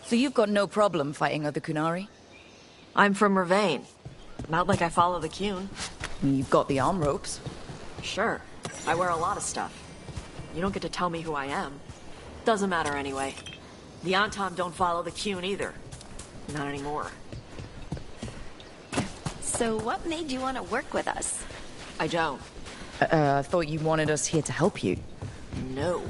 So you've got no problem fighting other Kunari? I'm from Ravain. Not like I follow the Qun. You've got the arm ropes. Sure. I wear a lot of stuff. You don't get to tell me who I am. Doesn't matter anyway. The Antam don't follow the Qun either. Not anymore. So what made you want to work with us? I don't. I thought you wanted us here to help you. No.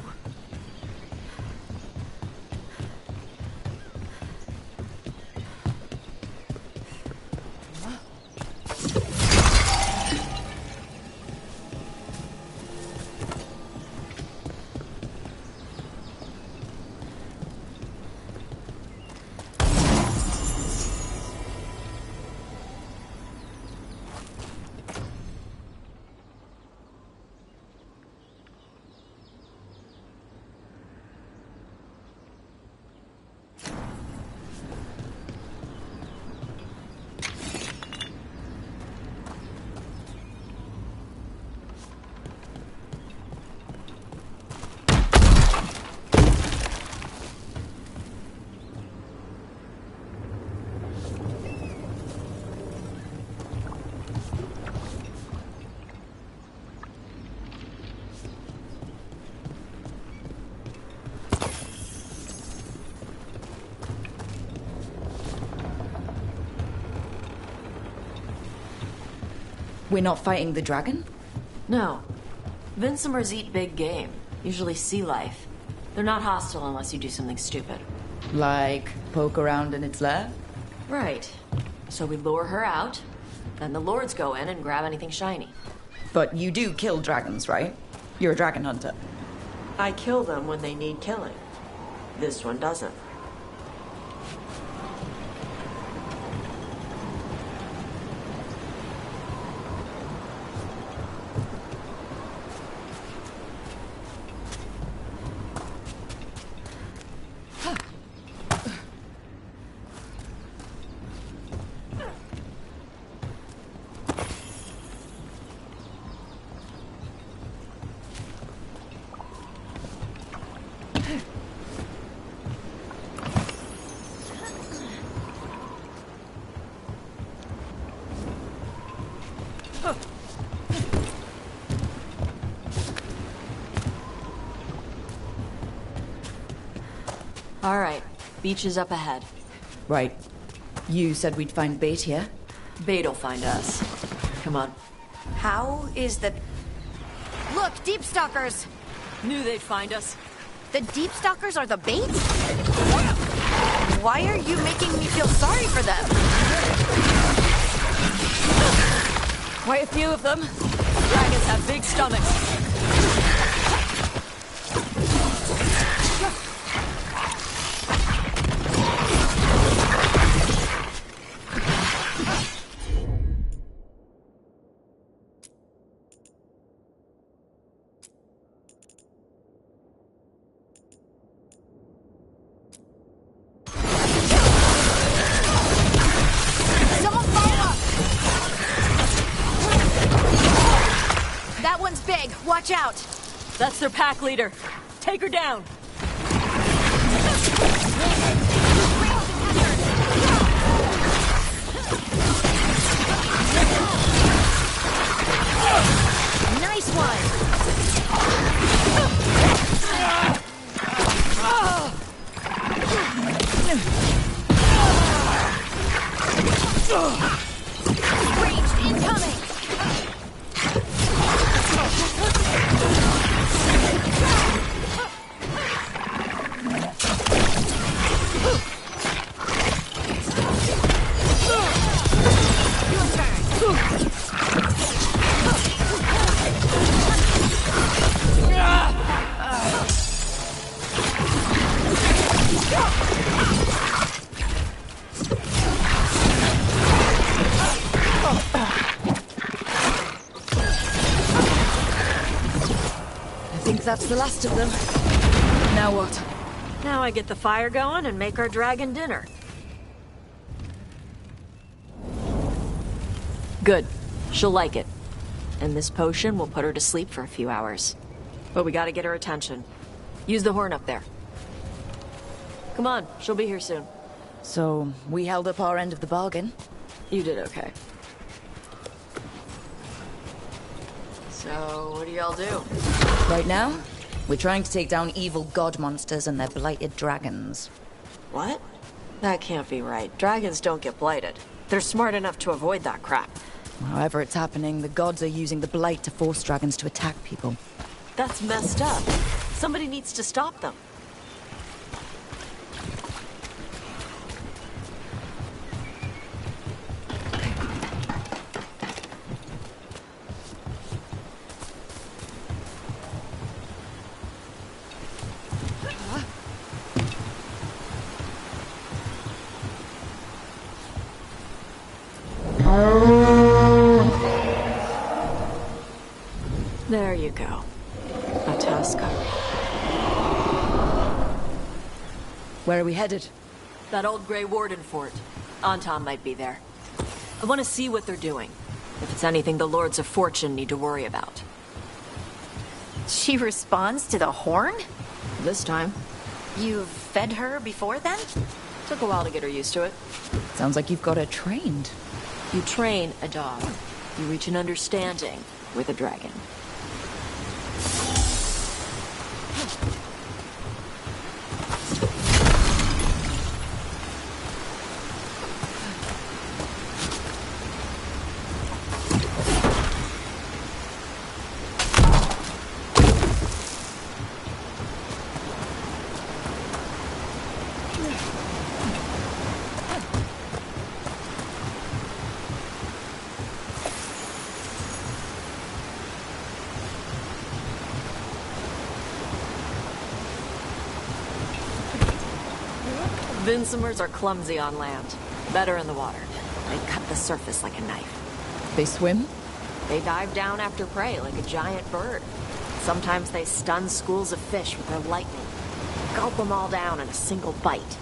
We're not fighting the dragon? No. Vincimers eat big game. Usually sea life. They're not hostile unless you do something stupid. Like, poke around in its lair? Right. So we lure her out, then the lords go in and grab anything shiny. But you do kill dragons, right? You're a dragon hunter. I kill them when they need killing. This one doesn't. All right, beach is up ahead. Right. You said we'd find bait here? Bait'll find us. Come on. How is the... Look, Deep Stalkers! Knew they'd find us. The Deep Stalkers are the bait? Why are you making me feel sorry for them? Quite a few of them. Dragons have big stomachs. Watch out! That's their pack leader. Take her down. Nice one! Ranged incoming! That's the last of them. Now what? Now I get the fire going and make our dragon dinner. Good. She'll like it. And this potion will put her to sleep for a few hours. But we gotta get her attention. Use the horn up there. Come on, she'll be here soon. So, we held up our end of the bargain. You did okay. So, what do y'all do? Right now, we're trying to take down evil god monsters and their blighted dragons. What? That can't be right. Dragons don't get blighted. They're smart enough to avoid that crap. However it's happening, the gods are using the blight to force dragons to attack people. That's messed up. Somebody needs to stop them. There you go. A tusk. Where are we headed? That old Grey Warden fort. Anton might be there. I want to see what they're doing. If it's anything the Lords of Fortune need to worry about. She responds to the horn? This time. You've fed her before then? Took a while to get her used to it. Sounds like you've got her trained. You train a dog. You reach an understanding with a dragon. Vinsomers are clumsy on land. Better in the water. They cut the surface like a knife. They swim? They dive down after prey like a giant bird. Sometimes they stun schools of fish with their lightning. Gulp them all down in a single bite.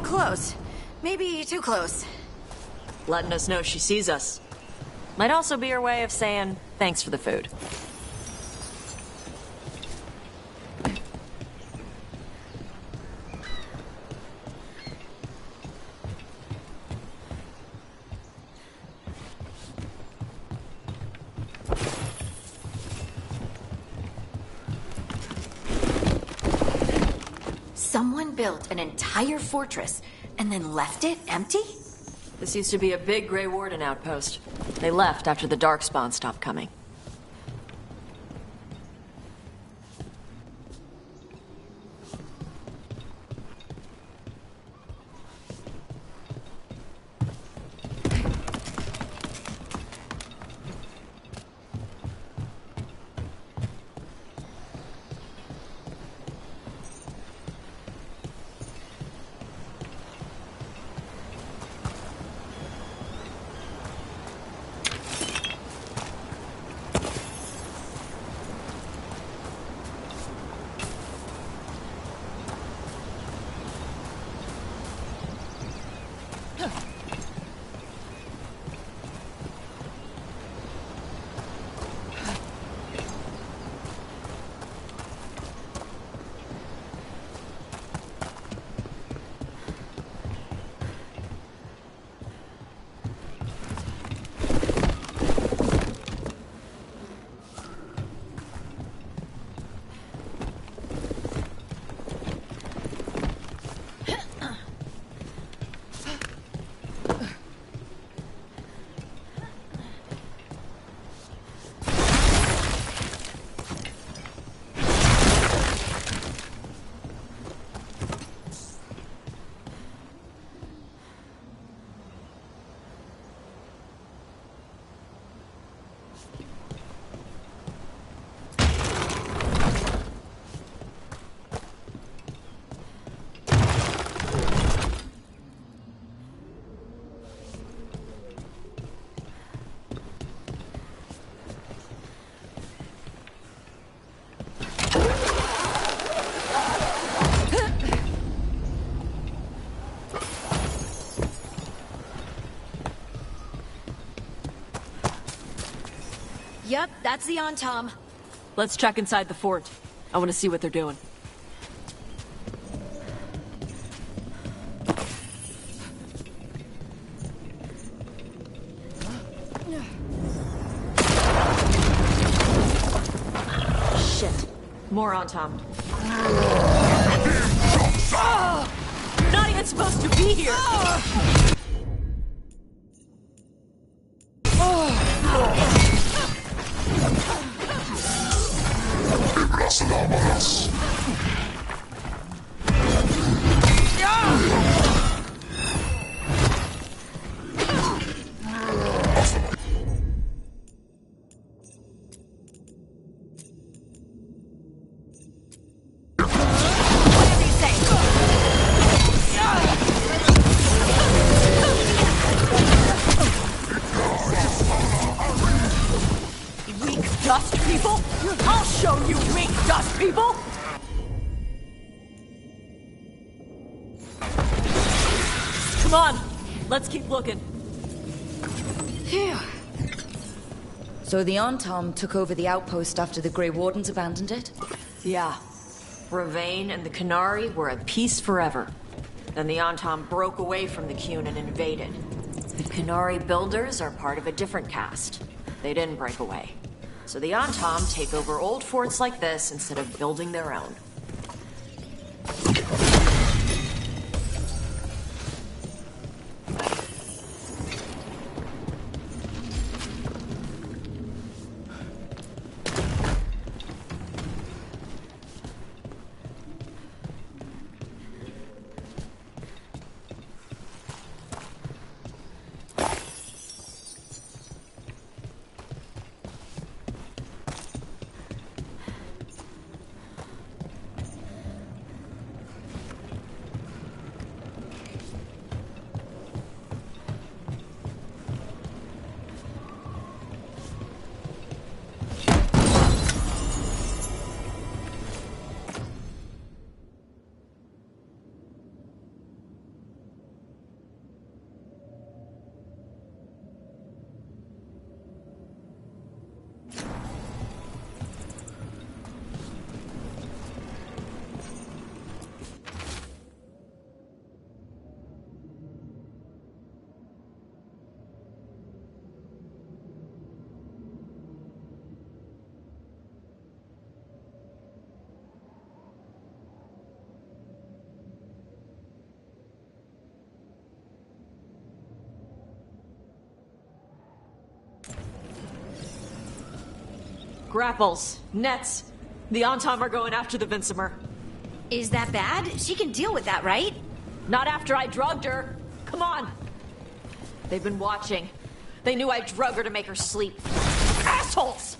Close. Maybe too close. Letting us know she sees us. Might also be her way of saying thanks for the food. Someone built an entire fortress and then left it empty? This used to be a big Grey Warden outpost. They left after the Darkspawn stopped coming. That's the Antom. Let's check inside the fort. I want to see what they're doing. Shit. More Antom. You're not even supposed to be here! Dust people? I'll show you weak dust people! Come on, let's keep looking. Phew. So the Antom took over the outpost after the Grey Wardens abandoned it? Yeah. Ravain and the Qunari were at peace forever. Then the Antom broke away from the Qun and invaded. The Qunari builders are part of a different caste. They didn't break away. So the Antom take over old forts like this instead of building their own. Grapples, nets. The Antom are going after the Vinsimer. Is that bad? She can deal with that, right? Not after I drugged her. Come on. They've been watching. They knew I drug her to make her sleep. Assholes!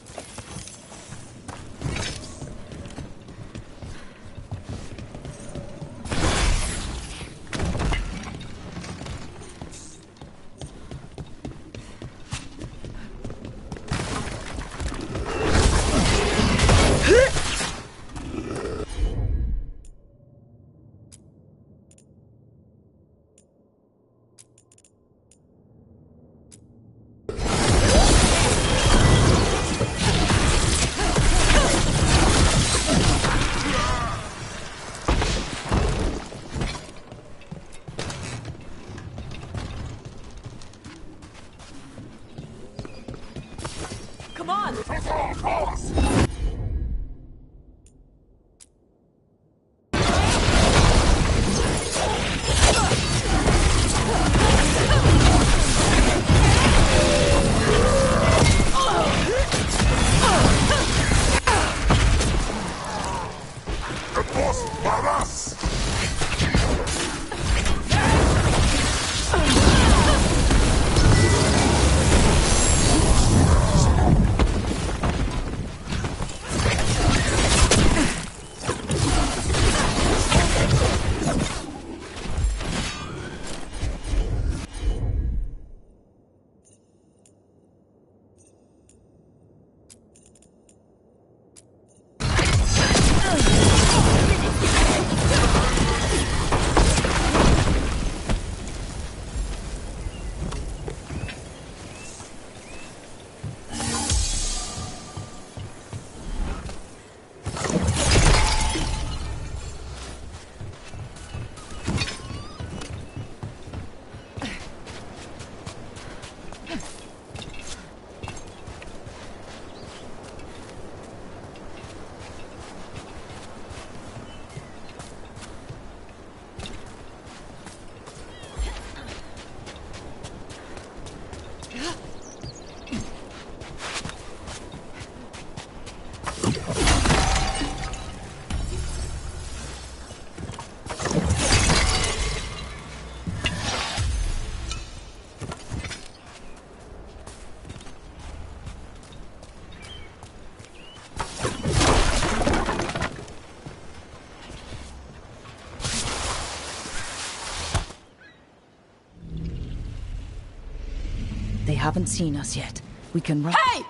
haven't seen us yet. We can run. Hey!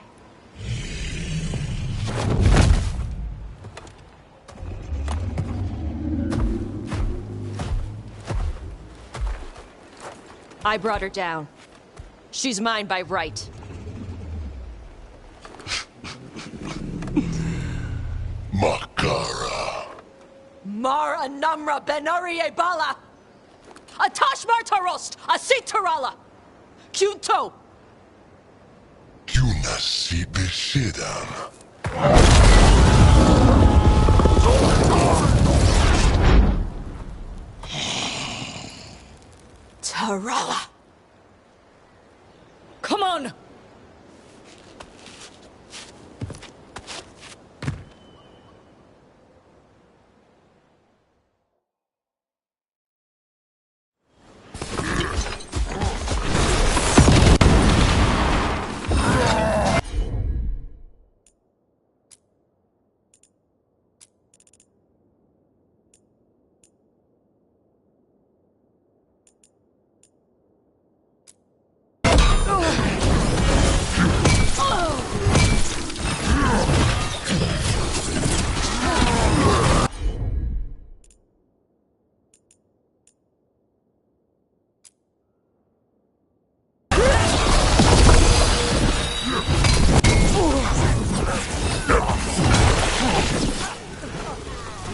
I brought her down. She's mine by right. Makara. Mar Anamra Benari Bala! Atash Martarost! Asit Tarala! Kyunto! Kyunasi Bishidam. Tarala! Come on!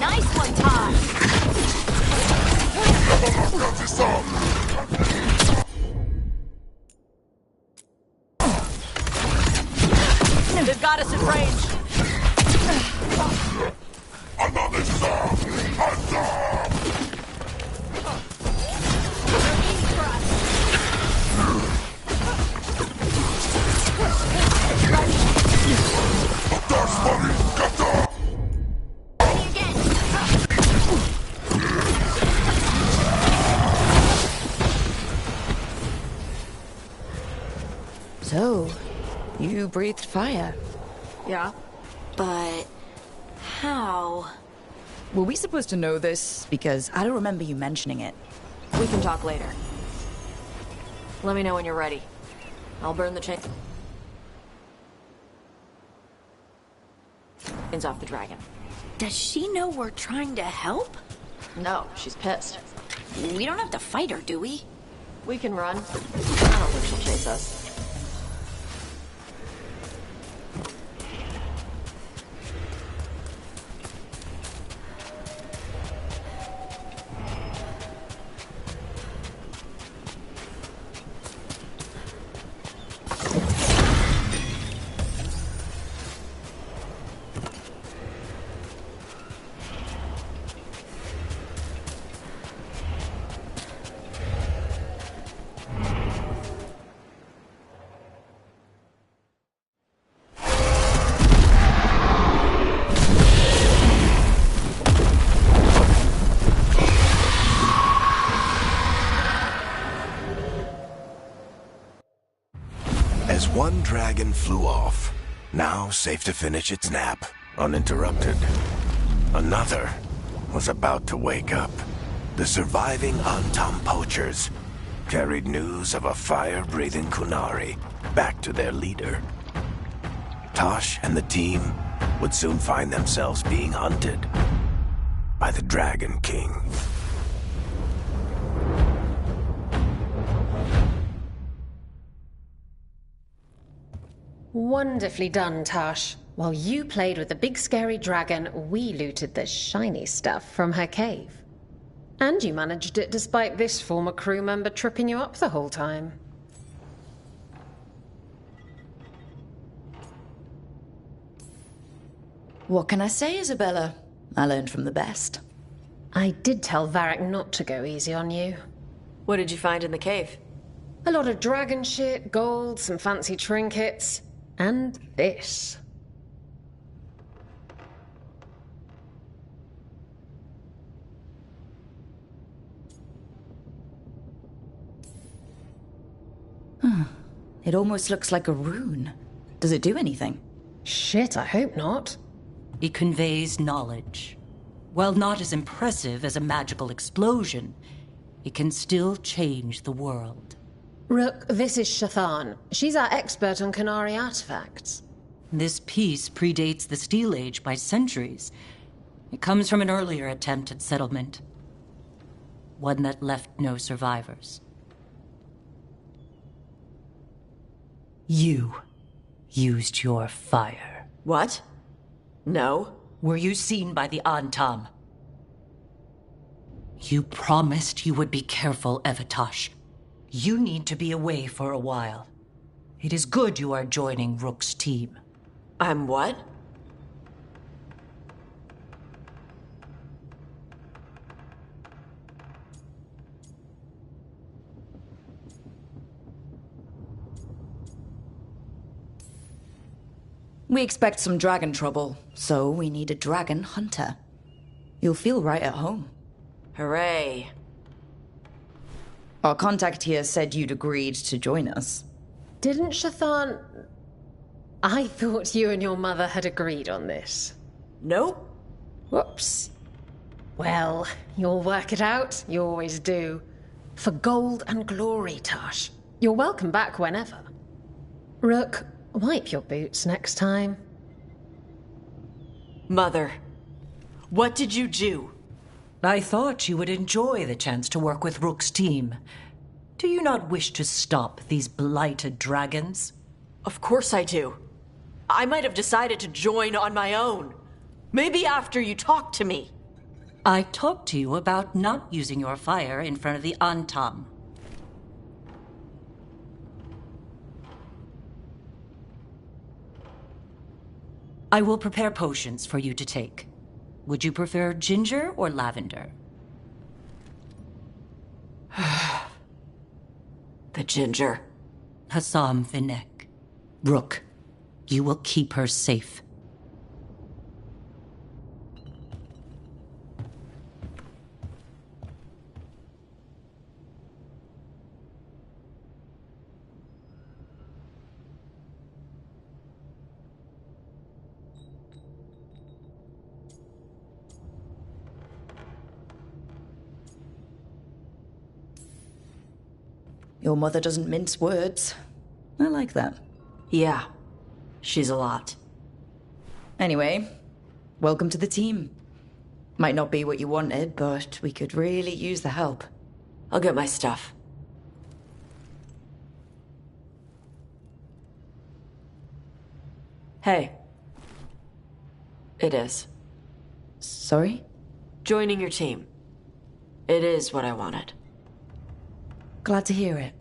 Nice one, Todd. They've got us in range. So, you breathed fire. Yeah, but how? Were we supposed to know this? Because I don't remember you mentioning it. We can talk later. Let me know when you're ready. I'll burn the chains off the dragon. Does she know we're trying to help? No, she's pissed. We don't have to fight her, do we? We can run. I don't think she'll chase us. As one dragon flew off, now safe to finish its nap, uninterrupted, another was about to wake up. The surviving Antam poachers carried news of a fire-breathing Qunari back to their leader. Tosh and the team would soon find themselves being hunted by the Dragon King. Wonderfully done, Tash. While you played with the big scary dragon, we looted the shiny stuff from her cave. And you managed it despite this former crew member tripping you up the whole time. What can I say, Isabella? I learned from the best. I did tell Varric not to go easy on you. What did you find in the cave? A lot of dragon shit, gold, some fancy trinkets, and this. It almost looks like a rune. Does it do anything? Shit, I hope not. It conveys knowledge. While not as impressive as a magical explosion, it can still change the world. Rook, this is Shathan. She's our expert on Qunari artifacts. This piece predates the Steel Age by centuries. It comes from an earlier attempt at settlement. One that left no survivors. You used your fire. What? No. Were you seen by the Antam? You promised you would be careful, Evatosh. You need to be away for a while. It is good you are joining Rook's team. I'm what? We expect some dragon trouble, so we need a dragon hunter. You'll feel right at home. Hooray. Our contact here said you'd agreed to join us. Didn't Shathan... I thought you and your mother had agreed on this. Nope. Whoops. Well, you'll work it out. You always do. For gold and glory, Tosh. You're welcome back whenever. Rook, wipe your boots next time. Mother, what did you do? I thought you would enjoy the chance to work with Rook's team. Do you not wish to stop these blighted dragons? Of course I do. I might have decided to join on my own. Maybe after you talked to me. I talked to you about not using your fire in front of the Antam. I will prepare potions for you to take. Would you prefer ginger or lavender? The ginger. Hassam Vinek. Rook, you will keep her safe. Your mother doesn't mince words. I like that. Yeah, she's a lot. Anyway, welcome to the team. Might not be what you wanted, but we could really use the help. I'll get my stuff. Hey. It is. Sorry? Joining your team. It is what I wanted. Glad to hear it.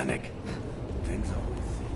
panic. Things always seem...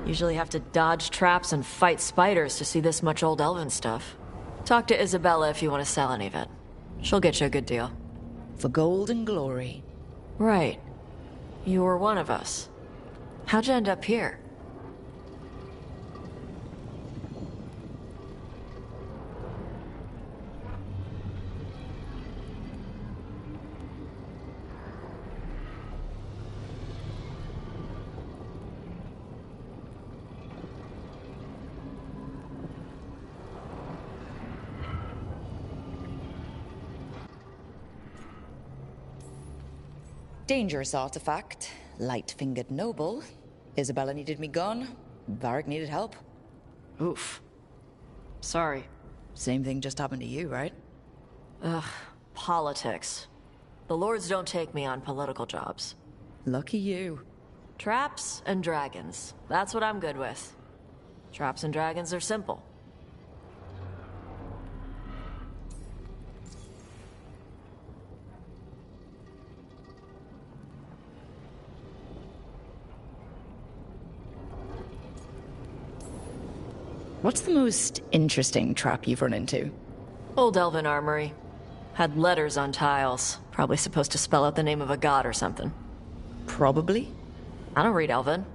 Usually have to dodge traps and fight spiders to see this much old elven stuff. Talk to Isabella if you want to sell any of it. She'll get you a good deal. For gold and glory. Right. You were one of us. How'd you end up here? Dangerous artifact. Light-fingered noble. Isabella needed me gone. Varric needed help. Oof. Sorry. Same thing just happened to you, right? Ugh. Politics. The lords don't take me on political jobs. Lucky you. Traps and dragons. That's what I'm good with. Traps and dragons are simple. What's the most interesting trap you've run into? Old elven armory. Had letters on tiles. Probably supposed to spell out the name of a god or something. Probably. I don't read elven.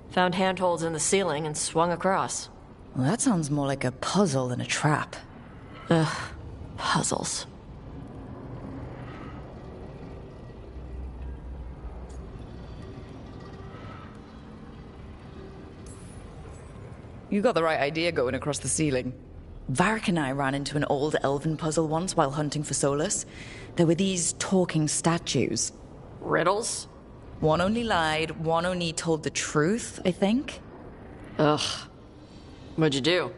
Found handholds in the ceiling and swung across. Well, that sounds more like a puzzle than a trap. Ugh. Puzzles. You got the right idea going across the ceiling. Varric and I ran into an old elven puzzle once while hunting for Solus. There were these talking statues. Riddles? One only lied, one only told the truth, I think. Ugh. What'd you do?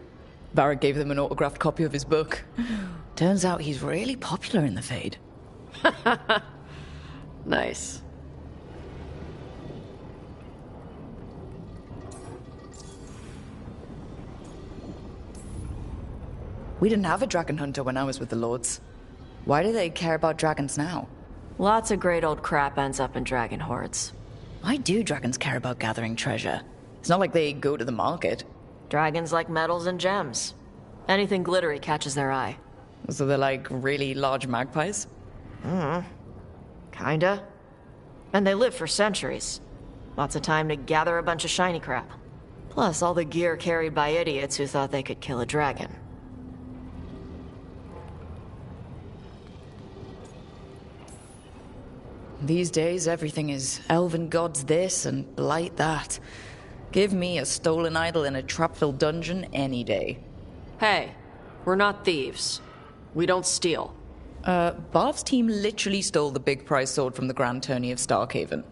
Varric gave them an autographed copy of his book. Turns out he's really popular in the Fade. Nice. We didn't have a dragon hunter when I was with the Lords. Why do they care about dragons now? Lots of great old crap ends up in dragon hordes. Why do dragons care about gathering treasure? It's not like they go to the market. Dragons like metals and gems. Anything glittery catches their eye. So they're like really large magpies? Kinda. And they live for centuries. Lots of time to gather a bunch of shiny crap. Plus all the gear carried by idiots who thought they could kill a dragon. These days, everything is elven gods this and blight that. Give me a stolen idol in a trap-filled dungeon any day. Hey, we're not thieves. We don't steal. Barb's team literally stole the big prize sword from the Grand Tourney of Starkhaven.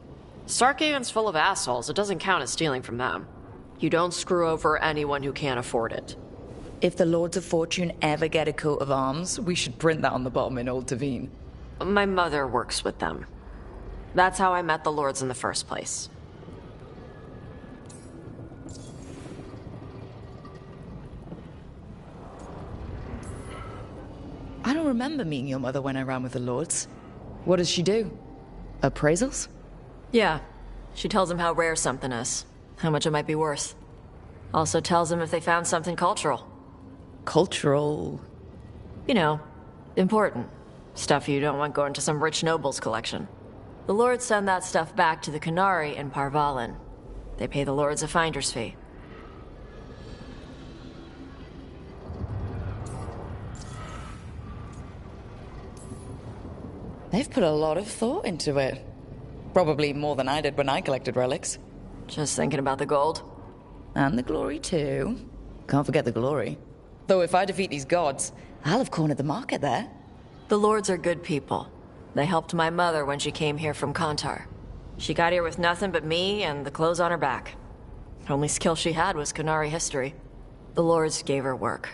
Starkhaven's full of assholes. It doesn't count as stealing from them. You don't screw over anyone who can't afford it. If the Lords of Fortune ever get a coat of arms, we should print that on the bottom in Old Tavine. My mother works with them. That's how I met the lords in the first place. I don't remember meeting your mother when I ran with the Lords. What does she do? Appraisals? Yeah. She tells them how rare something is, how much it might be worth. Also tells them if they found something cultural. Cultural? You know, important. Stuff you don't want going to some rich noble's collection. The lords send that stuff back to the Qunari in Parvalin. They pay the lords a finder's fee. They've put a lot of thought into it. Probably more than I did when I collected relics. Just thinking about the gold? And the glory, too. Can't forget the glory. Though if I defeat these gods, I'll have cornered the market there. The lords are good people. They helped my mother when she came here from Kontar. She got here with nothing but me and the clothes on her back. Only skill she had was Qunari history. The lords gave her work.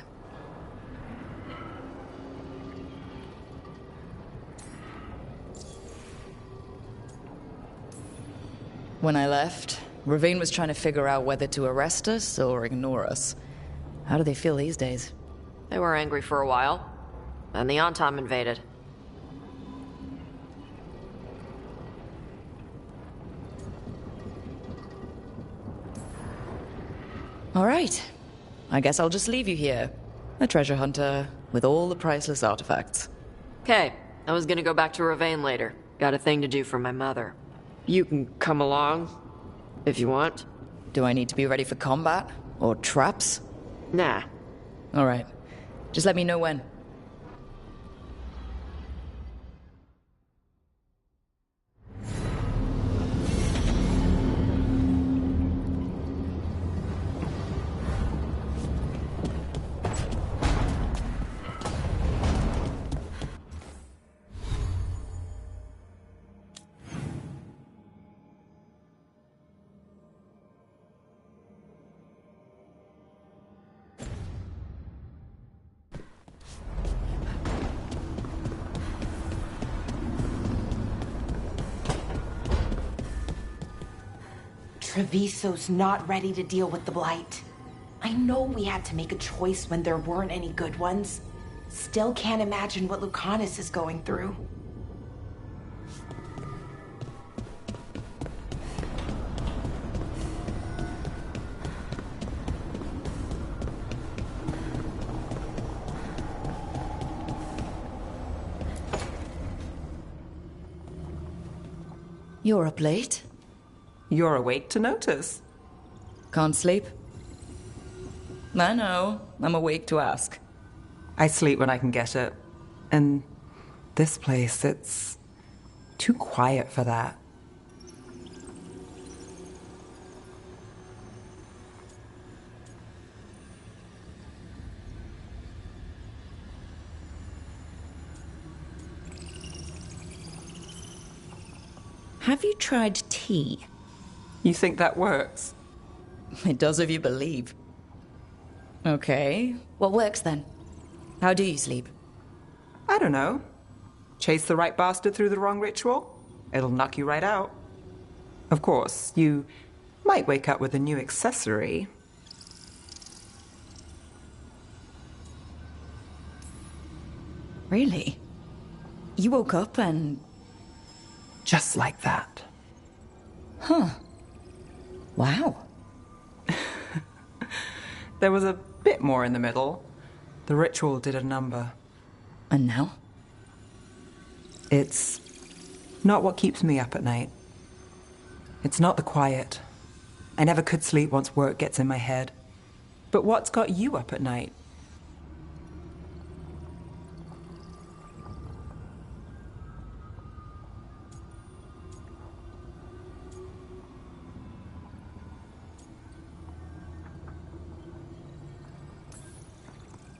When I left, Ravine was trying to figure out whether to arrest us or ignore us. How do they feel these days? They were angry for a while. Then the Antom invaded. All right. I guess I'll just leave you here. A treasure hunter with all the priceless artifacts. Okay, I was gonna go back to Ravane later. Got a thing to do for my mother. You can come along, if you want. Do I need to be ready for combat? Or traps? Nah. All right. Just let me know when. Treviso's not ready to deal with the Blight. I know we had to make a choice when there weren't any good ones. Still can't imagine what Lucanus is going through. You're up late? You're awake to notice. Can't sleep? I know. I'm awake to ask. I sleep when I can get it. And this place, it's too quiet for that. Have you tried tea? You think that works? It does if you believe. Okay. What works then? How do you sleep? I don't know. Chase the right bastard through the wrong ritual? It'll knock you right out. Of course, you might wake up with a new accessory. Really? You woke up and... Just like that. Huh. Wow. There was a bit more in the middle. The ritual did a number. And now? It's not what keeps me up at night. It's not the quiet. I never could sleep once work gets in my head. But what's got you up at night?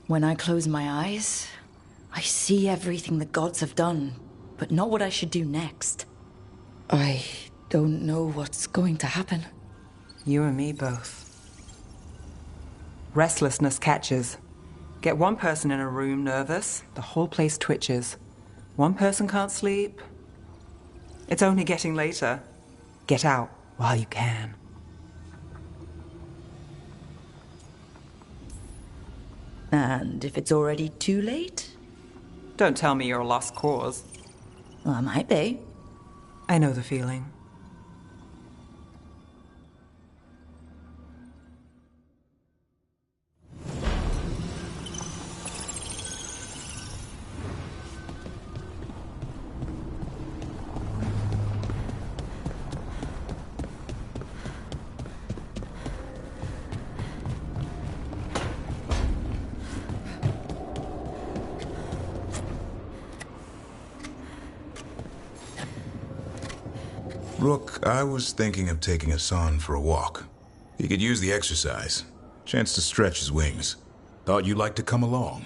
When I close my eyes, I see everything the gods have done, but not what I should do next. I don't know what's going to happen. You and me both. Restlessness catches. Get one person in a room nervous, the whole place twitches. One person can't sleep. It's only getting later. Get out while you can. And if it's already too late? Don't tell me you're a lost cause. Well, I might be. I know the feeling. Rook, I was thinking of taking Hassan for a walk. He could use the exercise. Chance to stretch his wings. Thought you'd like to come along.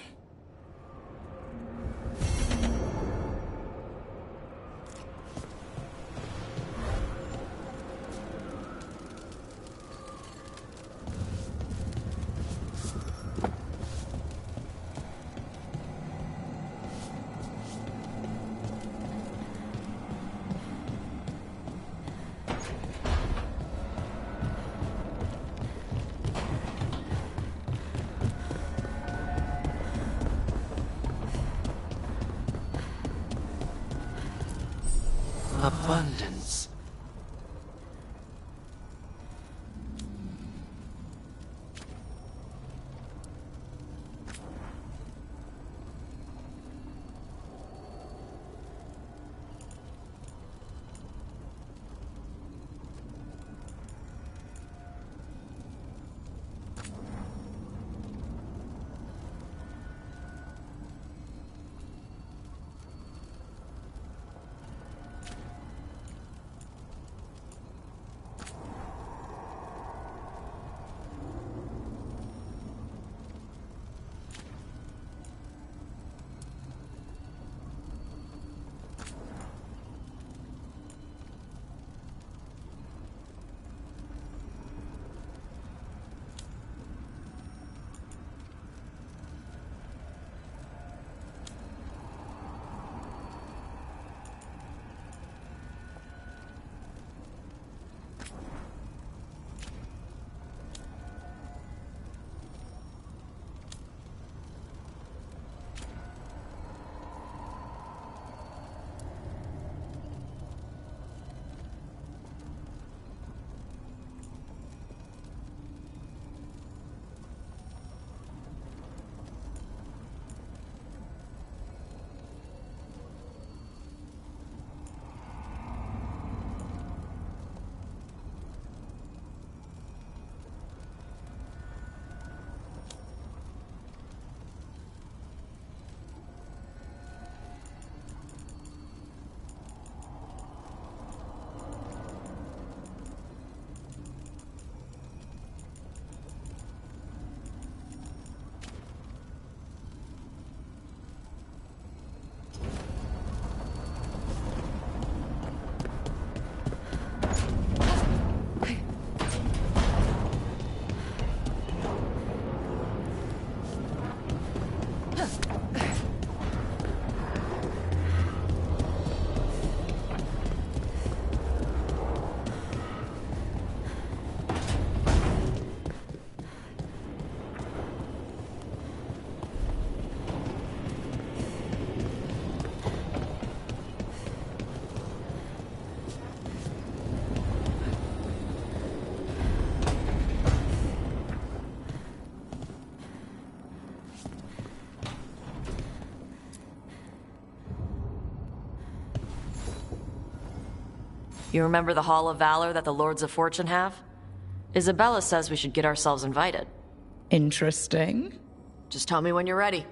Abundance. You remember the Hall of Valor that the Lords of Fortune have? Isabella says we should get ourselves invited. Interesting. Just tell me when you're ready.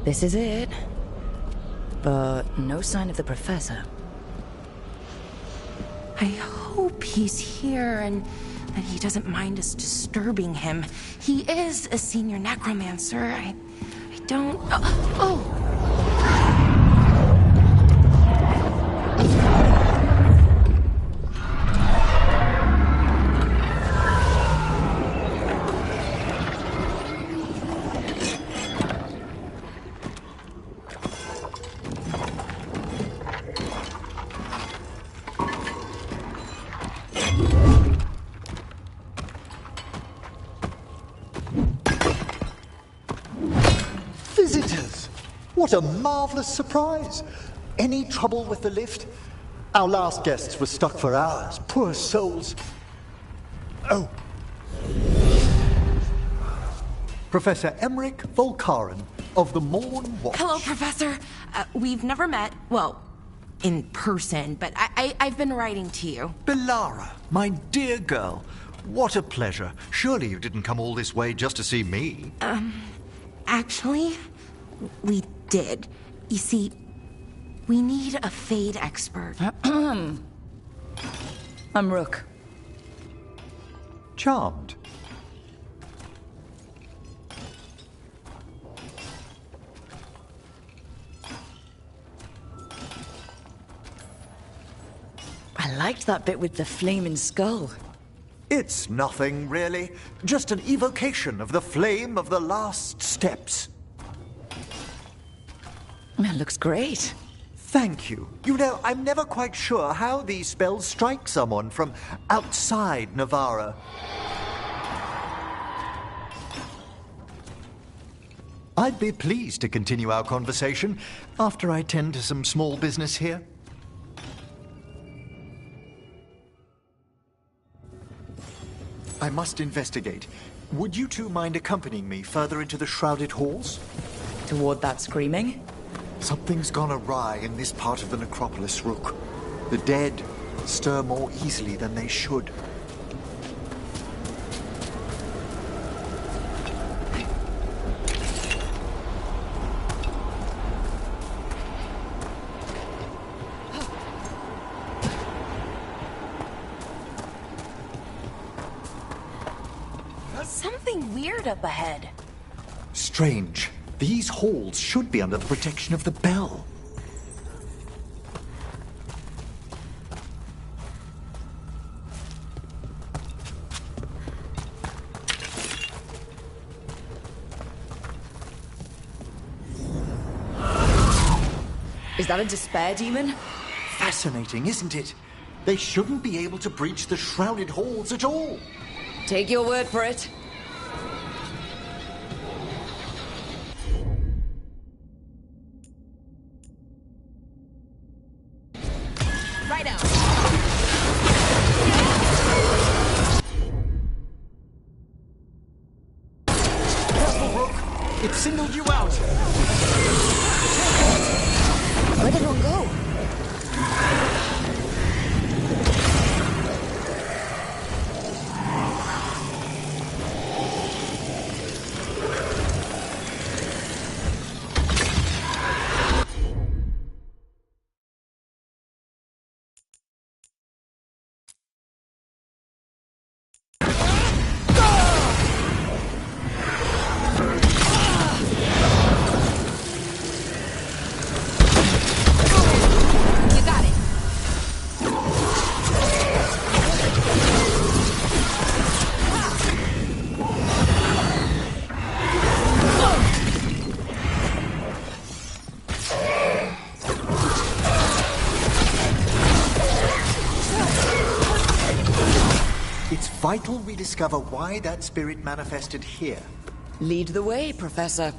This is it. But no sign of the professor. I hope he's here and that he doesn't mind us disturbing him. He is a senior necromancer. I don't... Oh! Visitors! What a marvelous surprise! Any trouble with the lift? Our last guests were stuck for hours. Poor souls. Oh. Professor Emmerich Volkaren of the Morn Watch. Hello, Professor. We've never met, well, in person, but I've been writing to you. Belara, my dear girl. What a pleasure. Surely you didn't come all this way just to see me. Actually, we did. You see, we need a Fade expert. I'm Rook. Charmed. I liked that bit with the flaming skull. It's nothing, really. Just an evocation of the flame of the last steps. It looks great. Thank you. You know, I'm never quite sure how these spells strike someone from outside Navarra. I'd be pleased to continue our conversation after I tend to some small business here. I must investigate. Would you two mind accompanying me further into the shrouded halls? Toward that screaming? Something's gone awry in this part of the necropolis, Rook. The dead stir more easily than they should. Something weird up ahead. Strange. These halls should be under the protection of the bell. Is that a despair demon? Fascinating, isn't it? They shouldn't be able to breach the shrouded halls at all. Take your word for it. Right out. Careful, Rook. It singled you out. Where'd everyone go? It's vital we discover why that spirit manifested here. Lead the way, Professor.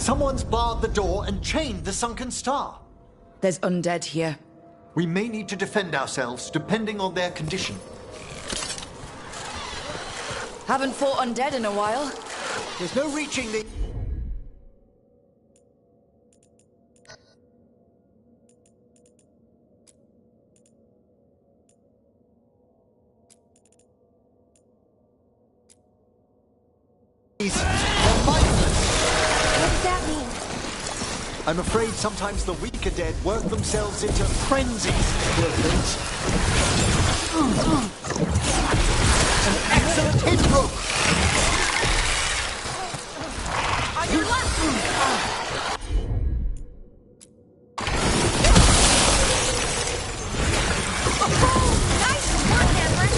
Someone's barred the door and chained the sunken star. There's undead here. We may need to defend ourselves, depending on their condition. Haven't fought undead in a while. There's no reaching the... What does that mean? I'm afraid sometimes the weaker dead work themselves into frenzies. Poor things. An excellent hit, Brooke! On your left! Nice work, Henrik!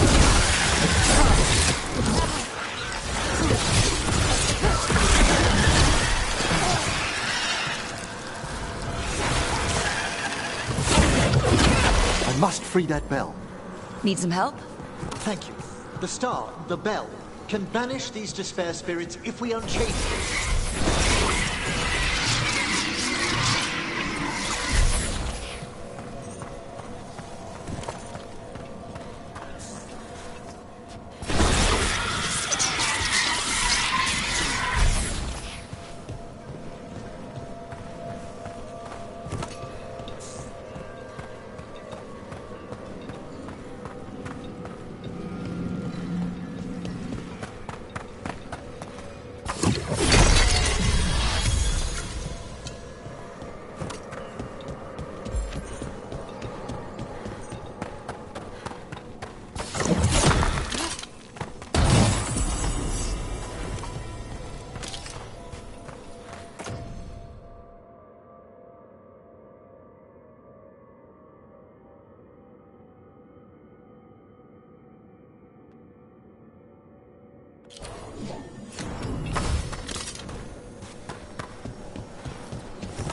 I must free that bell. Need some help? Thank you. The star, the bell, can banish these despair spirits if we unchain them.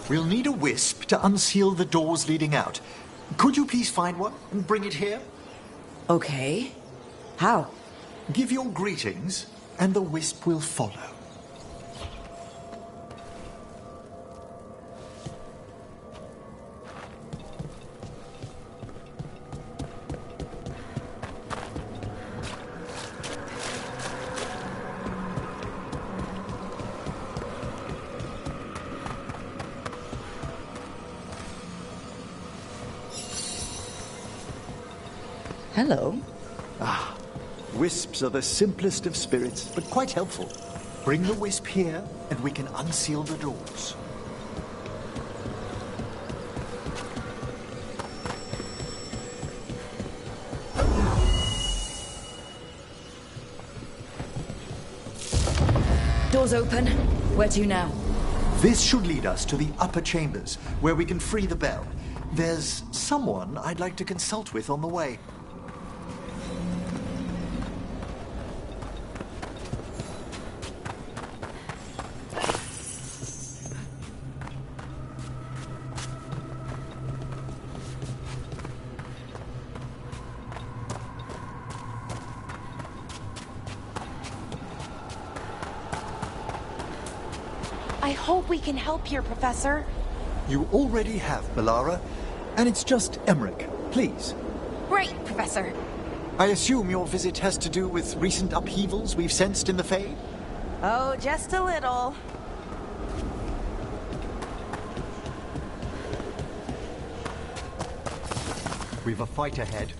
We'll need a wisp to unseal the doors leading out. Could you please find one and bring it here? Okay. How? Give your greetings, and the wisp will follow. Hello. Ah, wisps are the simplest of spirits, but quite helpful. Bring the wisp here, and we can unseal the doors. Doors open. Where to now? This should lead us to the upper chambers, where we can free the bell. There's someone I'd like to consult with on the way. I hope we can help here, Professor. You already have, Melara. And it's just Emmerich. Please. Great, Professor. I assume your visit has to do with recent upheavals we've sensed in the Fade? Oh, just a little. We've a fight ahead.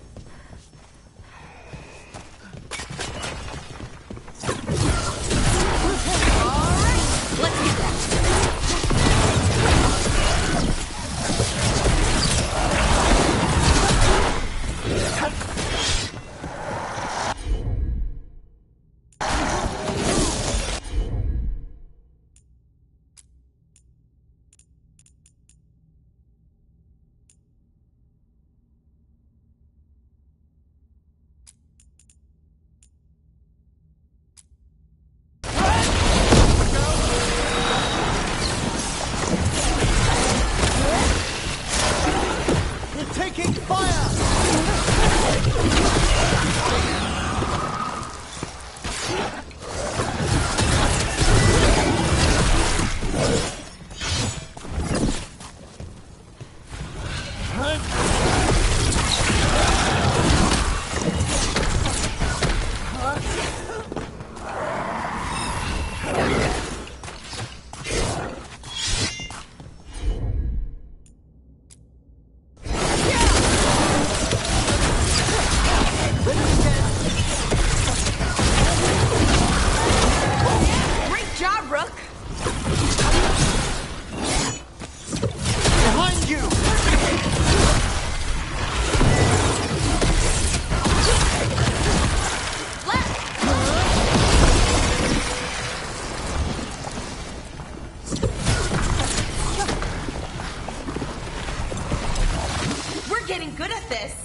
We're getting good at this.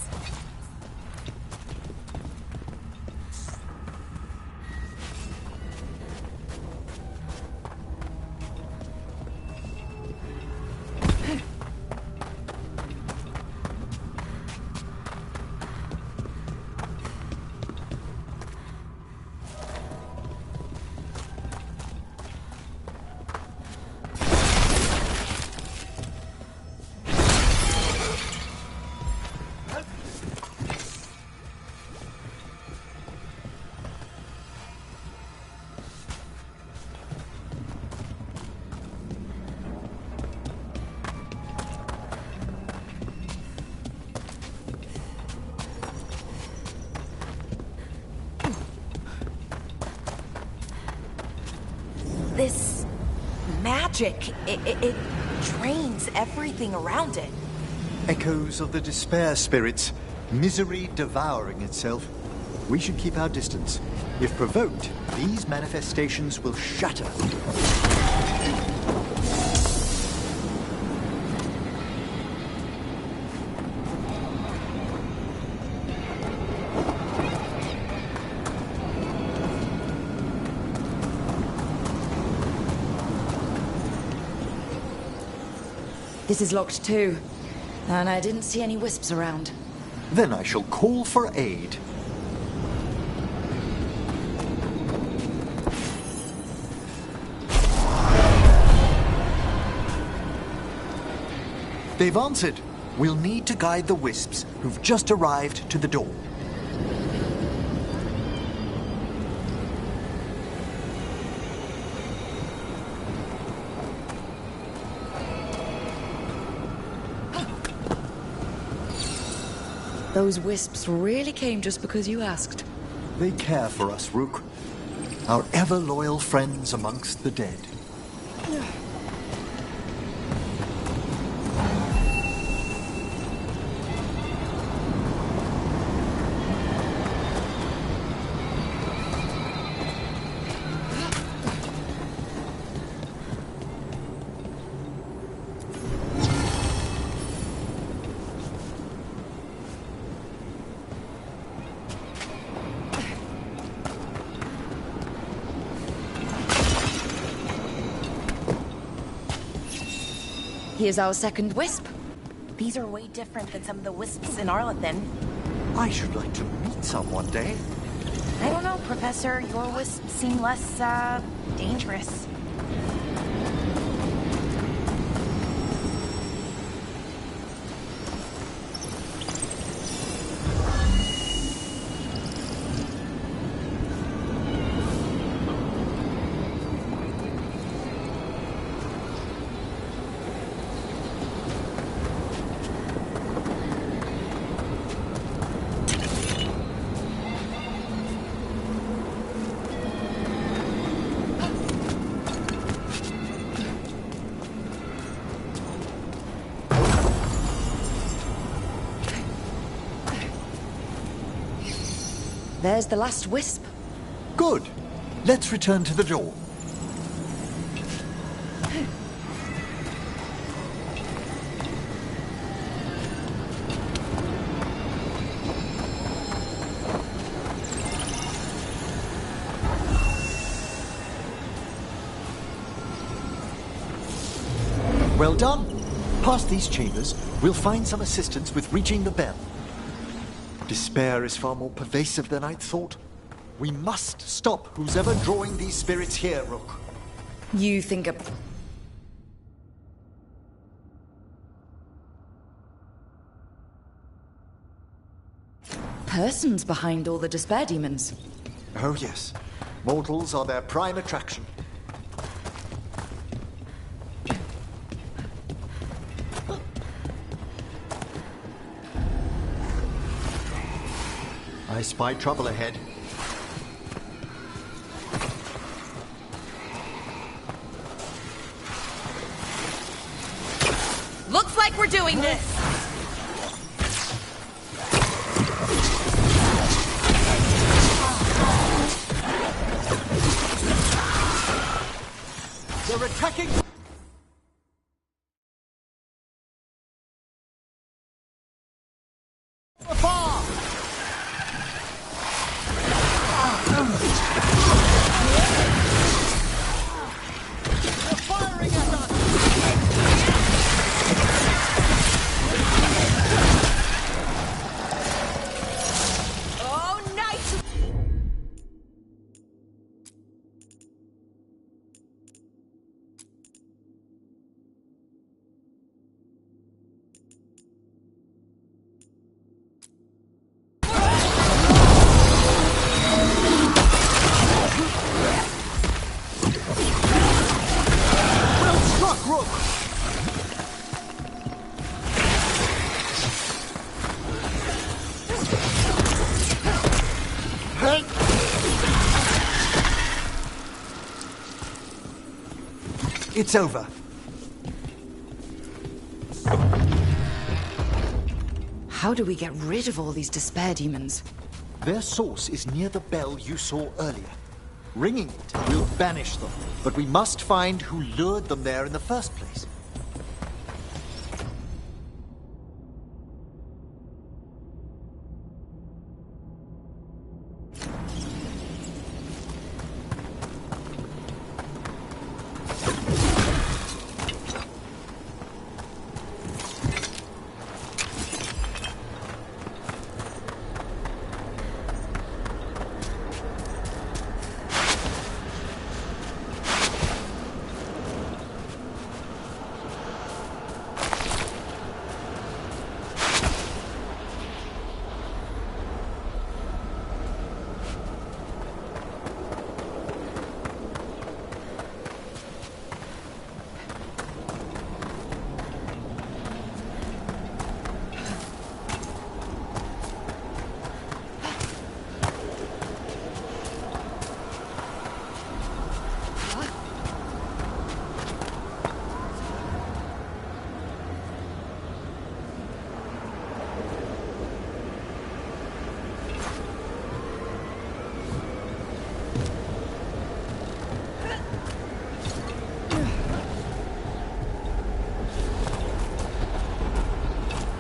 This magic, it drains everything around it. Echoes of the despair spirits, misery devouring itself. We should keep our distance. If provoked, these manifestations will shatter. This is locked too. And I didn't see any wisps around. Then I shall call for aid. They've answered. We'll need to guide the wisps who've just arrived to the door. Those wisps really came just because you asked. They care for us, Rook. Our ever-loyal friends amongst the dead. Here's our second wisp. These are way different than some of the wisps in Arlethan. I should like to meet some one day. I don't know, Professor. Your wisps seem less, dangerous. There's the last wisp. Good. Let's return to the door. Well done. Past these chambers, we'll find some assistance with reaching the bell. Despair is far more pervasive than I'd thought. We must stop who's ever drawing these spirits here, Rook. You think a... person's behind all the despair demons? Oh, yes. Mortals are their prime attraction. I spy trouble ahead. Looks like we're doing this! They're attacking! It's over. How do we get rid of all these despair demons? Their source is near the bell you saw earlier. Ringing it will banish them, but we must find who lured them there in the first place.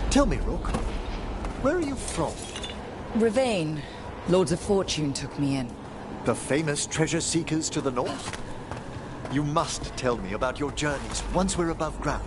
Tell me, Rook, where are you from? Ravane. Lords of Fortune took me in. The famous treasure seekers to the north? You must tell me about your journeys once we're above ground.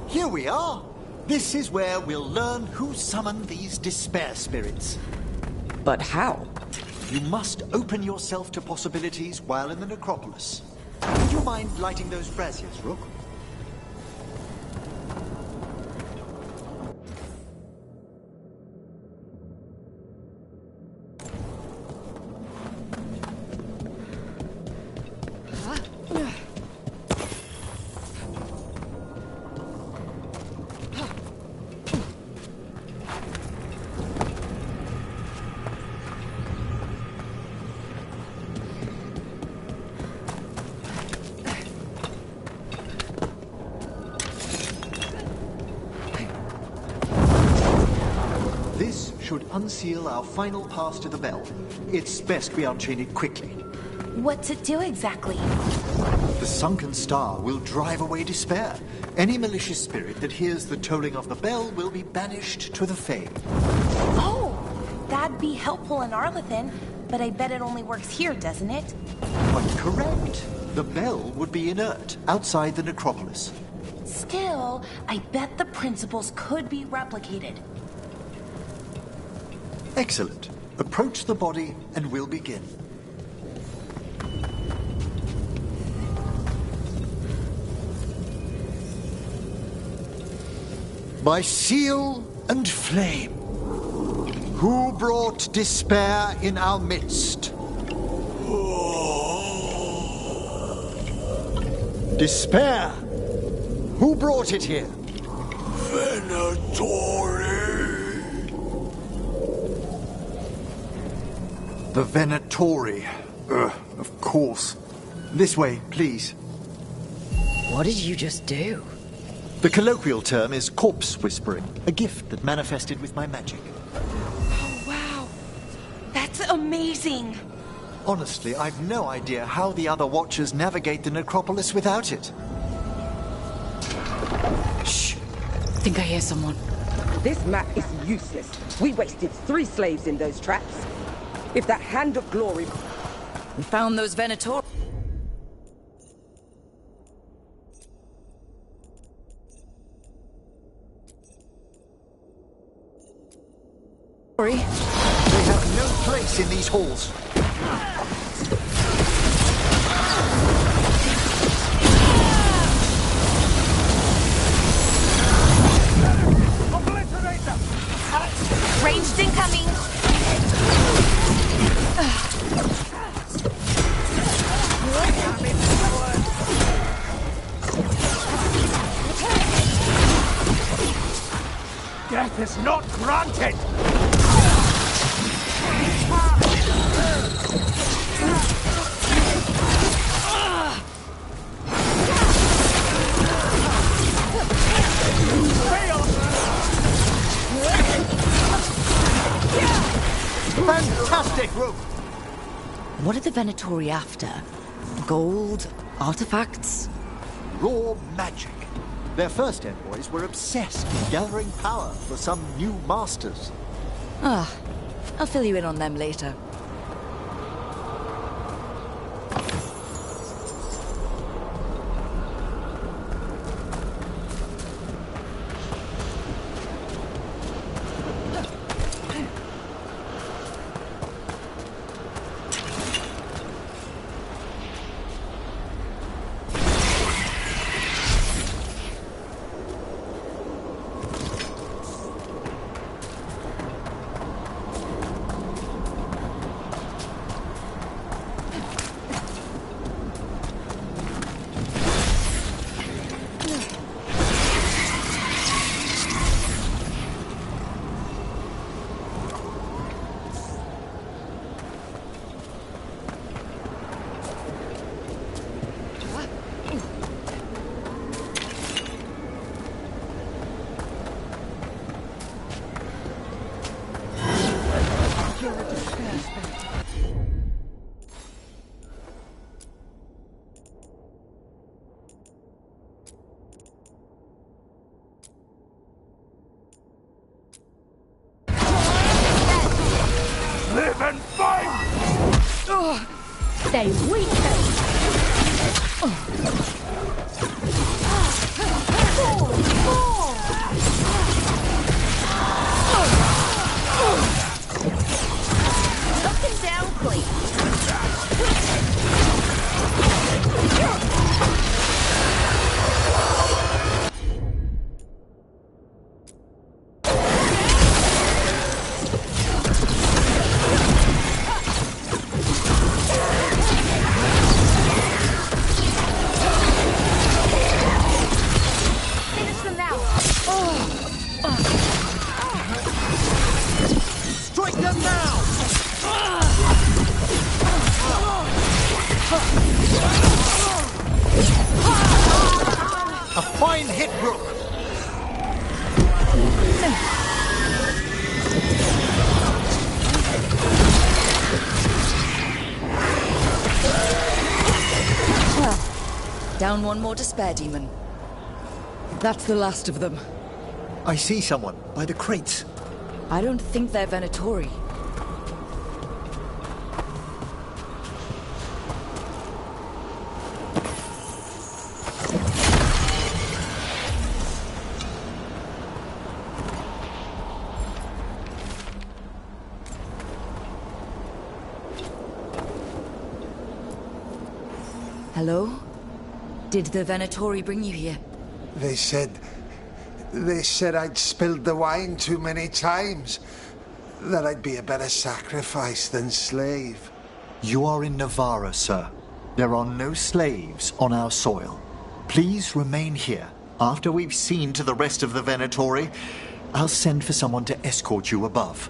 Here we are. This is where we'll learn who summoned these despair spirits. But how? You must open yourself to possibilities while in the necropolis. Would you mind lighting those braziers, Rook? This should unseal our final pass to the bell. It's best we unchain it quickly. What's it do exactly? The sunken star will drive away despair. Any malicious spirit that hears the tolling of the bell will be banished to the Fae. Oh, that'd be helpful in Arlathan, but I bet it only works here, doesn't it? Quite correct. The bell would be inert, outside the necropolis. Still, I bet the principles could be replicated. Excellent. Approach the body and we'll begin. By seal and flame, who brought despair in our midst? Despair! Who brought it here? Venatori! The Venatori. Of course. This way, please. What did you just do? The colloquial term is corpse whispering, a gift that manifested with my magic. Oh, wow. That's amazing. Honestly, I've no idea how the other Watchers navigate the necropolis without it. Shh. Think I hear someone. This map is useless. We wasted 3 slaves in those traps. If that Hand of Glory... We found those Venator. They have no place in these halls. is not granted! Fantastic, Rook! What are the Venatori after? Gold? Artifacts? Raw magic. Their first envoys were obsessed with gathering power for some new masters. Ah, I'll fill you in on them later. Live and fight! They weaken! Up and down, please. Finish them now. Strike them now! A fine hit, Rook! Well, down one more despair demon. That's the last of them. I see someone by the crates. I don't think they're Venatori. Hello? Did the Venatori bring you here? They said I'd spilled the wine too many times. That I'd be a better sacrifice than slave. You are in Navarra, sir. There are no slaves on our soil. Please remain here. After we've seen to the rest of the Venatori, I'll send for someone to escort you above.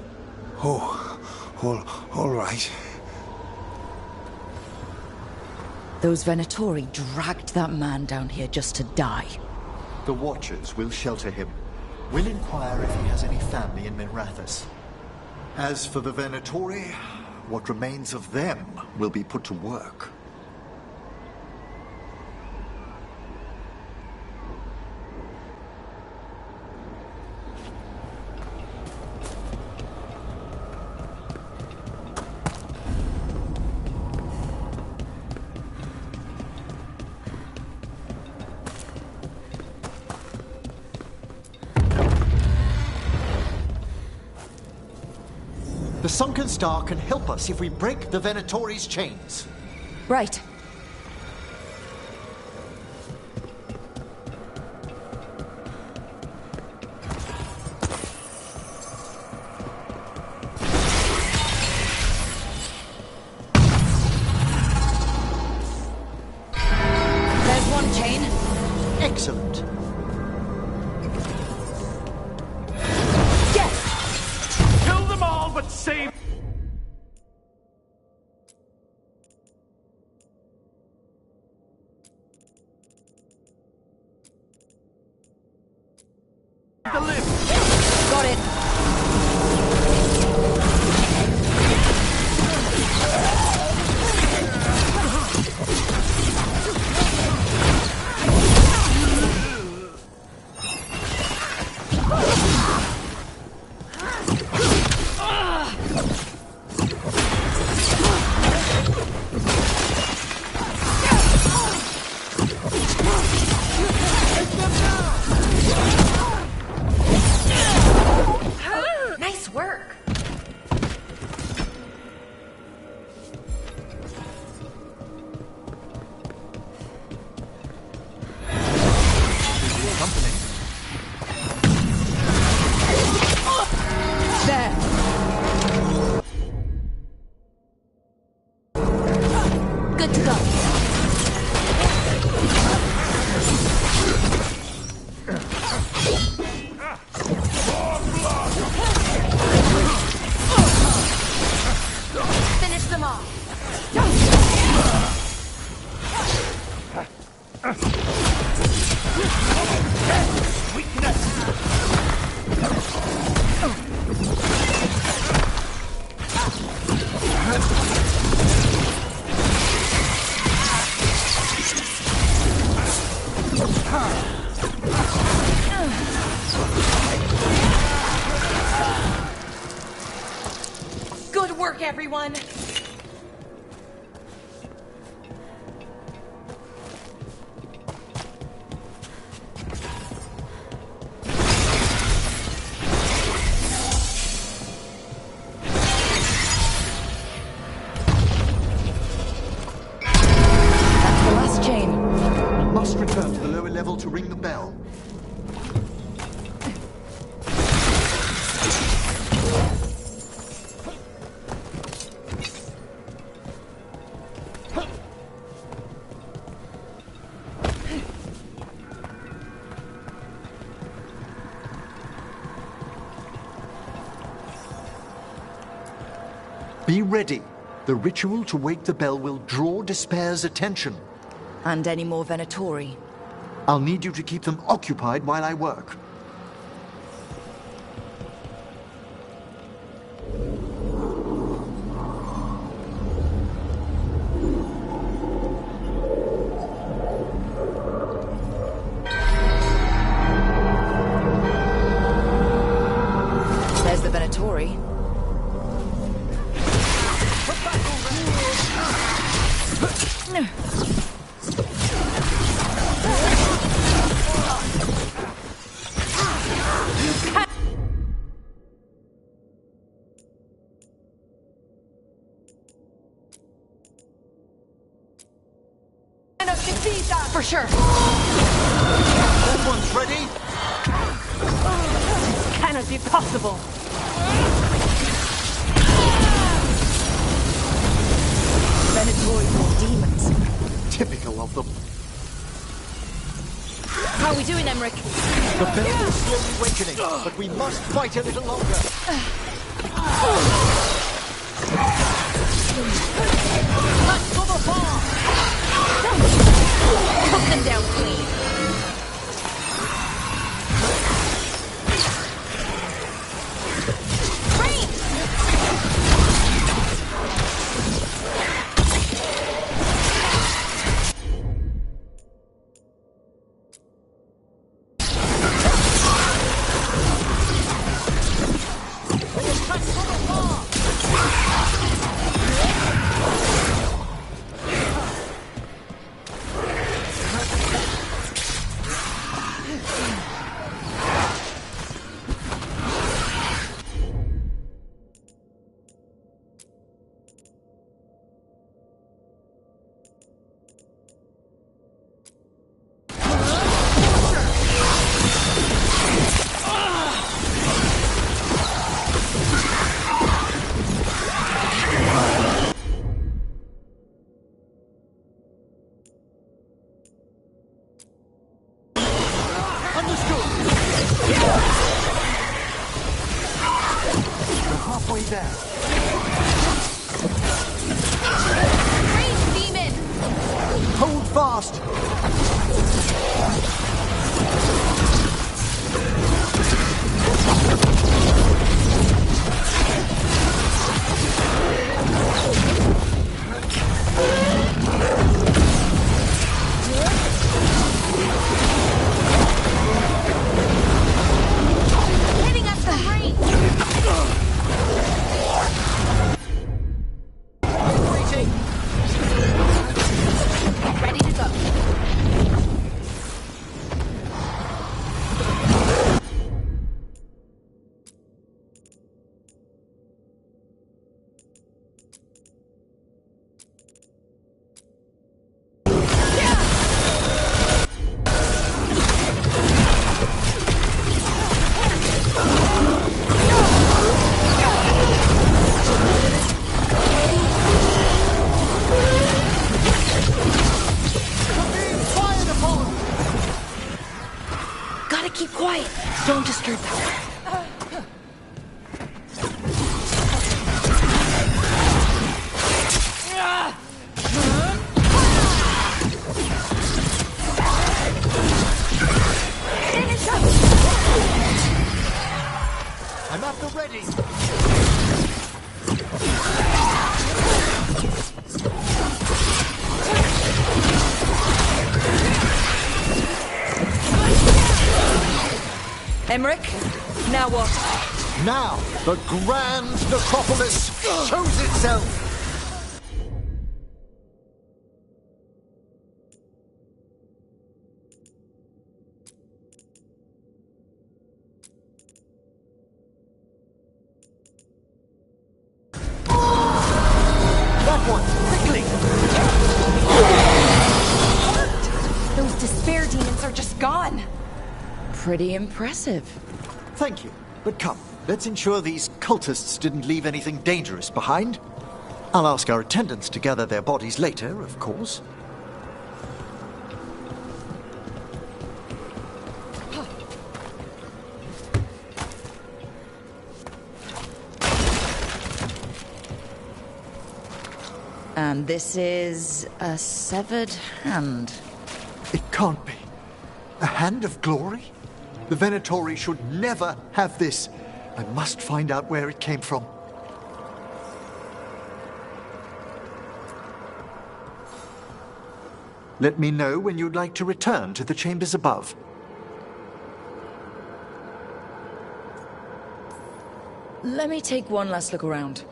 Oh, all right. Those Venatori dragged that man down here just to die. The Watchers will shelter him. We'll inquire if he has any family in Minrathous. As for the Venatori, what remains of them will be put to work. The Sunken Star can help us if we break the Venatori's chains. Right. There's one chain. Excellent. save the lift. Got it. Nice work. There. Good to go. Finish them off. Good work, everyone. That's the last chain. We must return to the lower level to ring the bell. Be ready. The ritual to wake the bell will draw Despair's attention. And any more Venatori? I'll need you to keep them occupied while I work. There's the Venatori. For sure. That one's ready. Cannot be possible. Venatori or demons. Typical of them. How are we doing, Emmerich? The bell is slowly awakening, but we must fight a little longer. Put them down clean. halfway there. Rage demon! Hold fast! Hitting us from range! Ready to go. Gotta keep quiet. Don't disturb them. I'm at the ready. Emmerich, now what? Now, the Grand Necropolis shows itself! That one, quickly! Those despair demons are just gone. Pretty impressive. Thank you, but come, let's ensure these cultists didn't leave anything dangerous behind. I'll ask our attendants to gather their bodies later, of course. And this is a severed hand. It can't be. A hand of glory? The Venatori should never have this. I must find out where it came from. Let me know when you'd like to return to the chambers above. Let me take one last look around.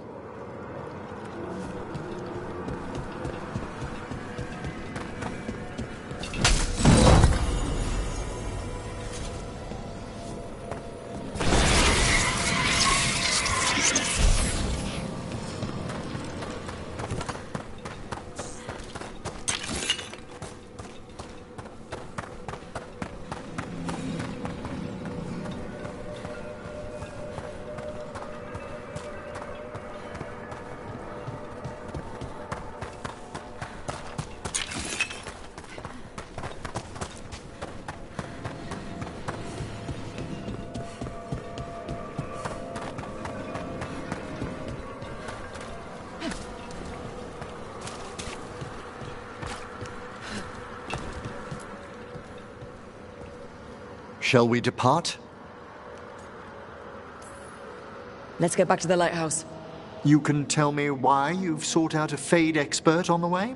Shall we depart? Let's get back to the lighthouse. You can tell me why you've sought out a Fade expert on the way?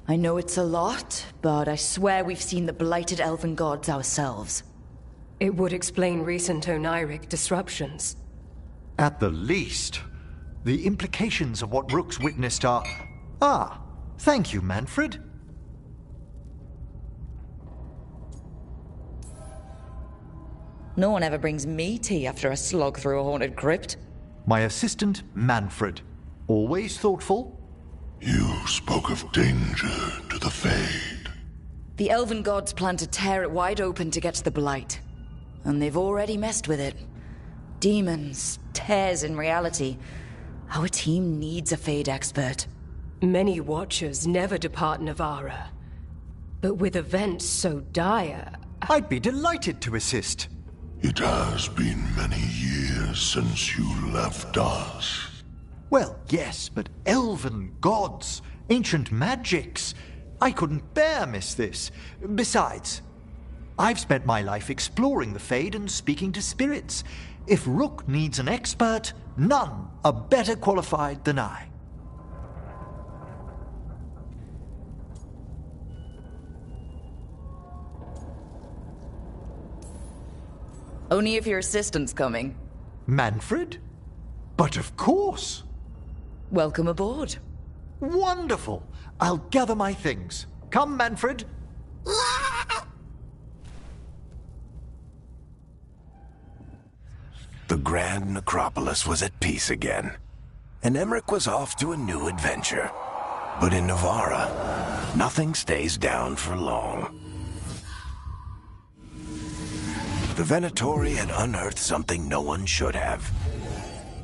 I know it's a lot, but I swear we've seen the blighted elven gods ourselves. It would explain recent Oniric disruptions. At the least. The implications of what Rook's witnessed are... Ah, thank you, Manfred. No one ever brings me tea after a slog through a haunted crypt. My assistant, Manfred. Always thoughtful. You spoke of danger to the Fade. The elven gods plan to tear it wide open to get to the Blight. And they've already messed with it. Demons, tears in reality. Our team needs a Fade expert. Many Watchers never depart Navara. But with events so dire... I'd be delighted to assist. It has been many years since you left us. Well, yes, but elven gods, ancient magics. I couldn't bear miss this. Besides, I've spent my life exploring the Fade and speaking to spirits. If Rook needs an expert, none are better qualified than I. Only if your assistant's coming. Manfred? But of course! Welcome aboard. Wonderful! I'll gather my things. Come, Manfred. The Grand Necropolis was at peace again, and Emmerich was off to a new adventure. But in Navarra, nothing stays down for long. The Venatori had unearthed something no one should have,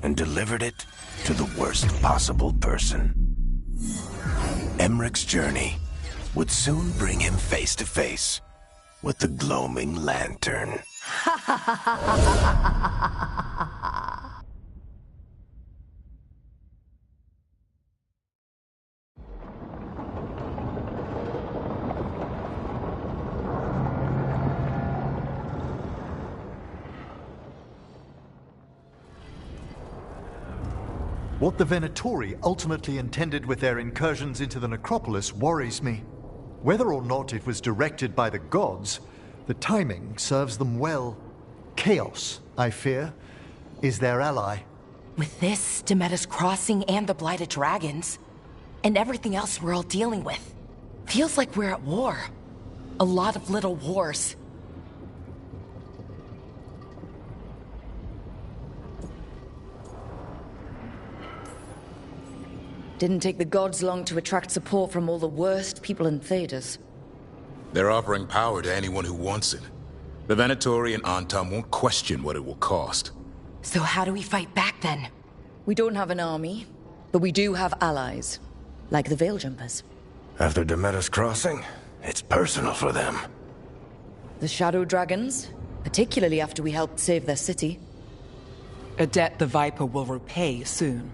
and delivered it to the worst possible person. Emmerich's journey would soon bring him face to face with the Gloaming Lantern. What the Venatori ultimately intended with their incursions into the necropolis worries me. Whether or not it was directed by the gods, the timing serves them well. Chaos, I fear, is their ally. With this, Demeter's Crossing and the Blighted Dragons, and everything else we're all dealing with, feels like we're at war. A lot of little wars. Didn't take the gods long to attract support from all the worst people in Thedas. They're offering power to anyone who wants it. The Venatori and Antam won't question what it will cost. So how do we fight back then? We don't have an army, but we do have allies, like the Veil Jumpers. After Demeter's Crossing, it's personal for them. The Shadow Dragons, particularly after we helped save their city. A debt the Viper will repay soon.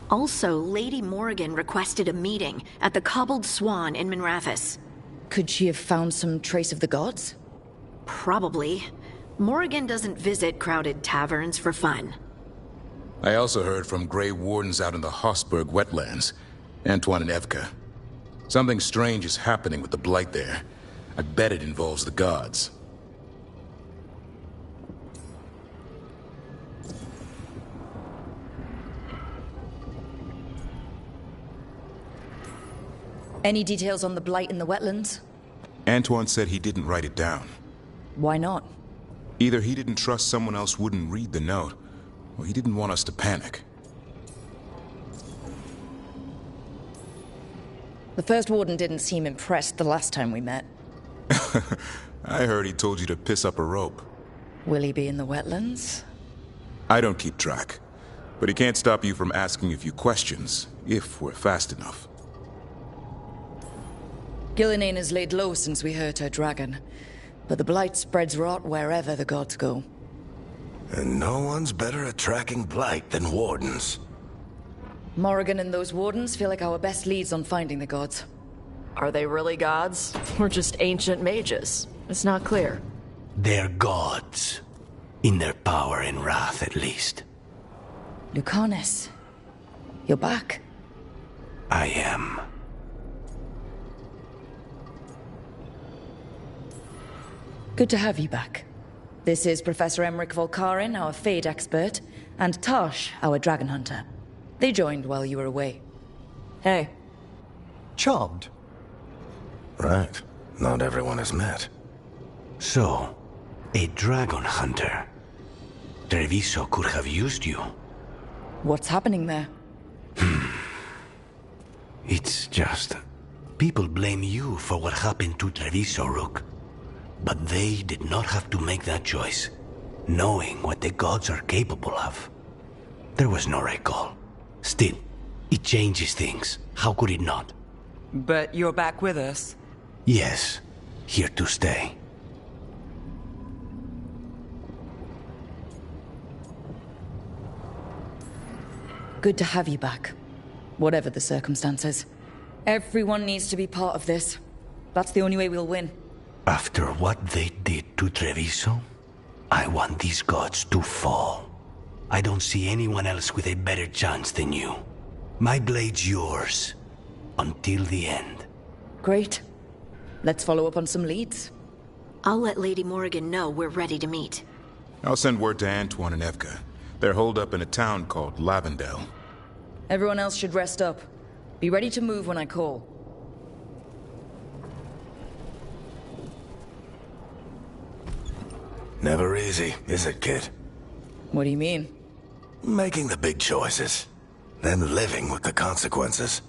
Also, Lady Morrigan requested a meeting at the Cobbled Swan in Minrathous. Could she have found some trace of the gods? Probably. Morrigan doesn't visit crowded taverns for fun. I also heard from Grey Wardens out in the Hossberg wetlands, Antoine and Evka. Something strange is happening with the Blight there. I bet it involves the gods. Any details on the Blight in the wetlands? Antoine said he didn't write it down. Why not? Either he didn't trust someone else wouldn't read the note, or he didn't want us to panic. The First Warden didn't seem impressed the last time we met. I heard he told you to piss up a rope. Will he be in the wetlands? I don't keep track, but he can't stop you from asking a few questions, if we're fast enough. Gillinane has laid low since we hurt her dragon, but the Blight spreads rot wherever the gods go. And no one's better at tracking Blight than Wardens. Morrigan and those Wardens feel like our best leads on finding the gods. Are they really gods? Or just ancient mages? It's not clear. They're gods. In their power and wrath, at least. Lucanus, you're back. I am. Good to have you back. This is Professor Emmerich Volkarin, our Fade expert, and Tash, our dragon hunter. They joined while you were away. Hey. Charmed. Right. Not everyone has met. So, a dragon hunter. Treviso could have used you. What's happening there? It's just... people blame you for what happened to Treviso, Rook. But they did not have to make that choice, knowing what the gods are capable of. There was no recall. Still, it changes things. How could it not? But you're back with us. Yes, here to stay. Good to have you back, whatever the circumstances. Everyone needs to be part of this. That's the only way we'll win. After what they did to Treviso, I want these gods to fall. I don't see anyone else with a better chance than you. My blade's yours, until the end. Great. Let's follow up on some leads. I'll let Lady Morrigan know we're ready to meet. I'll send word to Antoine and Evka. They're holed up in a town called Lavendel. Everyone else should rest up. Be ready to move when I call. Never easy, is it, kid? What do you mean? Making the big choices, then living with the consequences.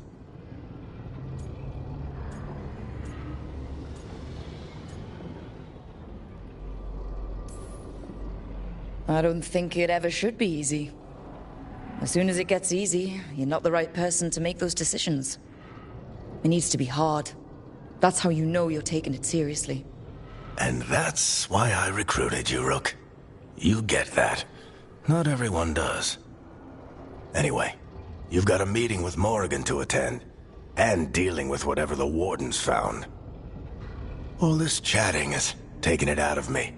I don't think it ever should be easy. As soon as it gets easy, you're not the right person to make those decisions. It needs to be hard. That's how you know you're taking it seriously. And that's why I recruited you, Rook. You get that. Not everyone does. Anyway, you've got a meeting with Morrigan to attend, and dealing with whatever the Wardens found. All this chatting is taking it out of me.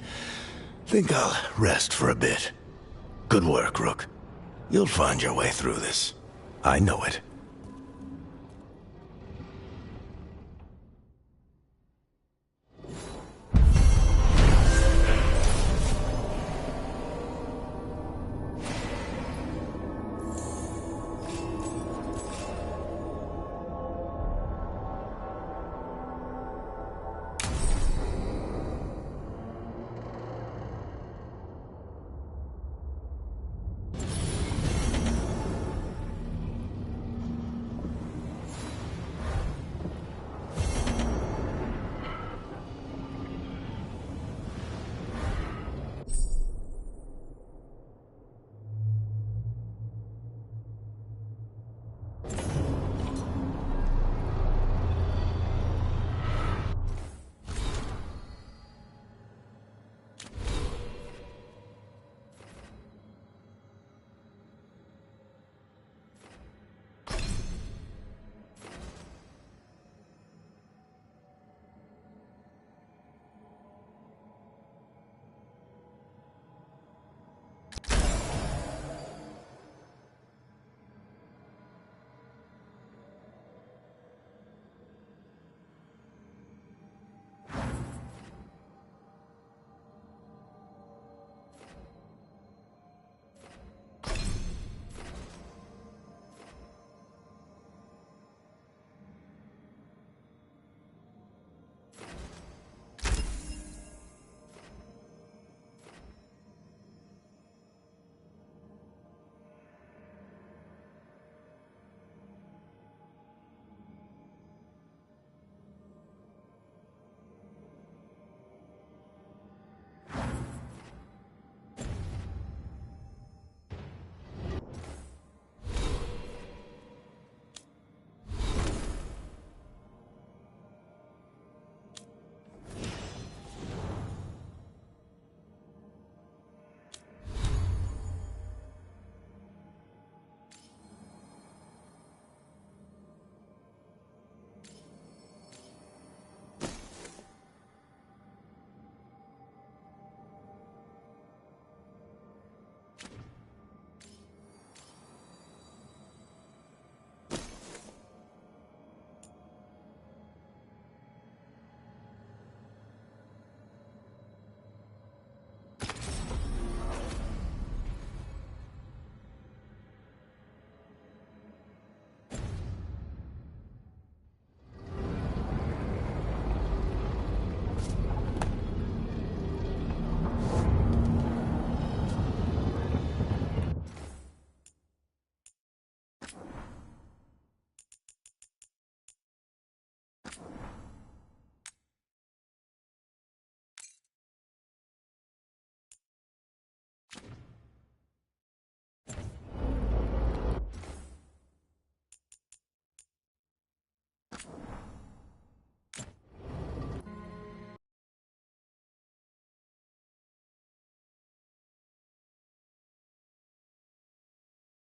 Think I'll rest for a bit. Good work, Rook. You'll find your way through this. I know it.